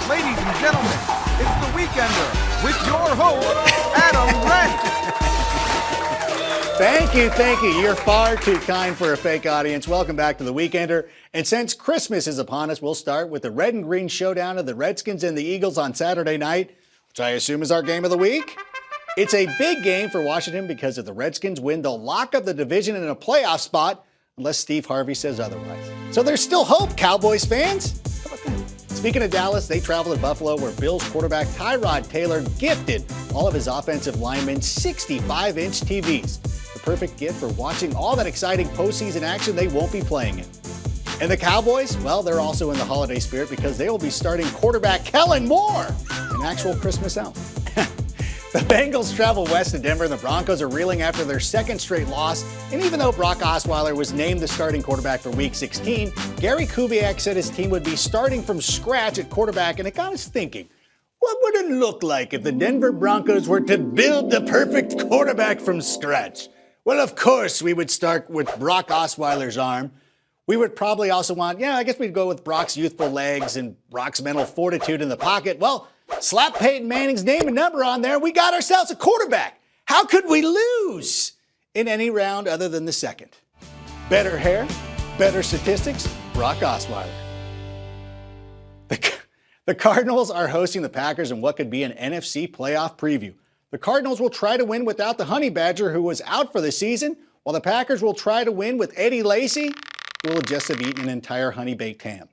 Ladies and gentlemen, it's The Weekender with your host, Adam Rent. Thank you. You're far too kind for a fake audience. Welcome back to The Weekender. And since Christmas is upon us, we'll start with the red and green showdown of the Redskins and the Eagles on Saturday night, which I assume is our game of the week. It's a big game for Washington because if the Redskins win, they'll lock up the division in a playoff spot, unless Steve Harvey says otherwise. So there's still hope, Cowboys fans. How about that? Speaking of Dallas, they travel to Buffalo, where Bills quarterback Tyrod Taylor gifted all of his offensive linemen 65-inch TVs. The perfect gift for watching all that exciting postseason action they won't be playing in. And the Cowboys, well, they're also in the holiday spirit because they will be starting quarterback Kellen Moore, an actual Christmas elf. The Bengals travel west to Denver, and the Broncos are reeling after their second straight loss. And even though Brock Osweiler was named the starting quarterback for Week 16, Gary Kubiak said his team would be starting from scratch at quarterback, and it got us thinking, what would it look like if the Denver Broncos were to build the perfect quarterback from scratch? Well, of course, we would start with Brock Osweiler's arm. We would probably also want, I guess we'd go with Brock's youthful legs and Brock's mental fortitude in the pocket. Well, slap Peyton Manning's name and number on there. We got ourselves a quarterback. How could we lose in any round other than the second? Better hair, better statistics, Brock Osweiler. The Cardinals are hosting the Packers in what could be an NFC playoff preview. The Cardinals will try to win without the Honey Badger, who was out for the season, while the Packers will try to win with Eddie Lacy, who will just have eaten an entire honey-baked ham.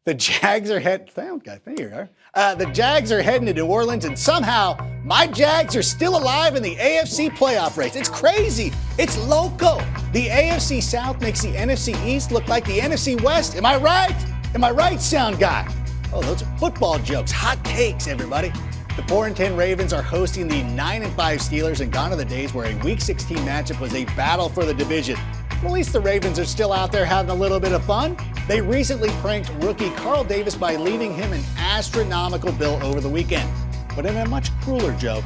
The Jags are The Jags are heading to New Orleans, and somehow my Jags are still alive in the AFC playoff race. It's crazy. It's loco. The AFC South makes the NFC East look like the NFC West. Am I right? Am I right, sound guy? Oh, those are football jokes. Hot takes, everybody. The 4-10 Ravens are hosting the 9-5 Steelers, and gone are the days where a Week 16 matchup was a battle for the division. At least the Ravens are still out there having a little bit of fun. They recently pranked rookie Carl Davis by leaving him an astronomical bill over the weekend. But in a much crueler joke,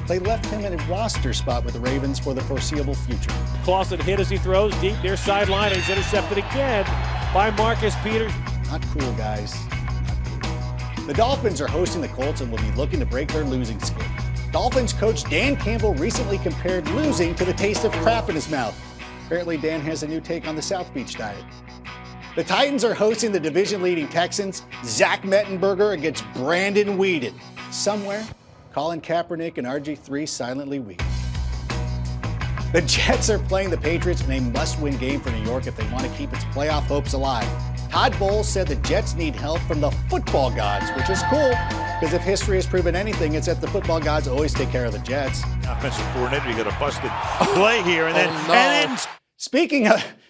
they left him in a roster spot with the Ravens for the foreseeable future. Clausen hit as he throws deep near sideline, and he's intercepted again by Marcus Peters. Not cool, guys. The Dolphins are hosting the Colts and will be looking to break their losing skid. Dolphins coach Dan Campbell recently compared losing to the taste of crap in his mouth. Apparently, Dan has a new take on the South Beach diet. The Titans are hosting the division-leading Texans. Zach Mettenberger against Brandon Weeden. Somewhere, Colin Kaepernick and RG3 silently weep. The Jets are playing the Patriots in a must-win game for New York if they want to keep its playoff hopes alive. Todd Bowles said the Jets need help from the football gods, which is cool, because if history has proven anything, it's that the football gods always take care of the Jets. Offensive coordinator, you got a busted play here, and then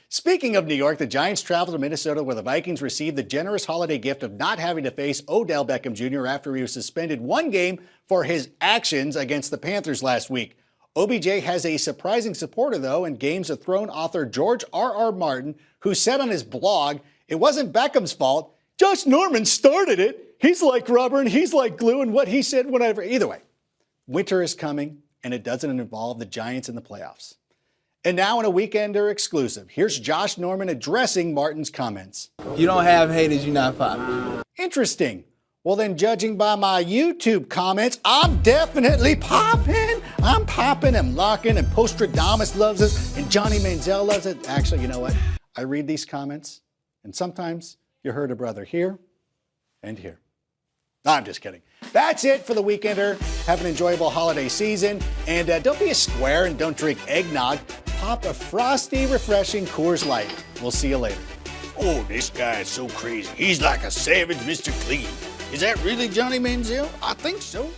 Speaking of New York, the Giants travel to Minnesota, where the Vikings received the generous holiday gift of not having to face Odell Beckham Jr. after he was suspended one game for his actions against the Panthers last week. OBJ has a surprising supporter, though, in Games of Thrones author George R.R. Martin, who said on his blog, it wasn't Beckham's fault. Josh Norman started it. He's like rubber and he's like glue, and what he said, whatever. Either way, winter is coming, and it doesn't involve the Giants in the playoffs. And now in a Weekender exclusive, here's Josh Norman addressing Martin's comments. You don't have haters, you're not popping. Interesting. Well, then, judging by my YouTube comments, I'm definitely popping. I'm popping and locking, and Postradamus loves it, and Johnny Manziel loves it. Actually, you know what? I read these comments, and sometimes you heard a brother here and here. No, I'm just kidding. That's it for the Weekender. Have an enjoyable holiday season. And don't be a square and don't drink eggnog. Pop a frosty, refreshing Coors Light. We'll see you later. Oh, this guy is so crazy. He's like a savage Mr. Clean. Is that really Johnny Manziel? I think so.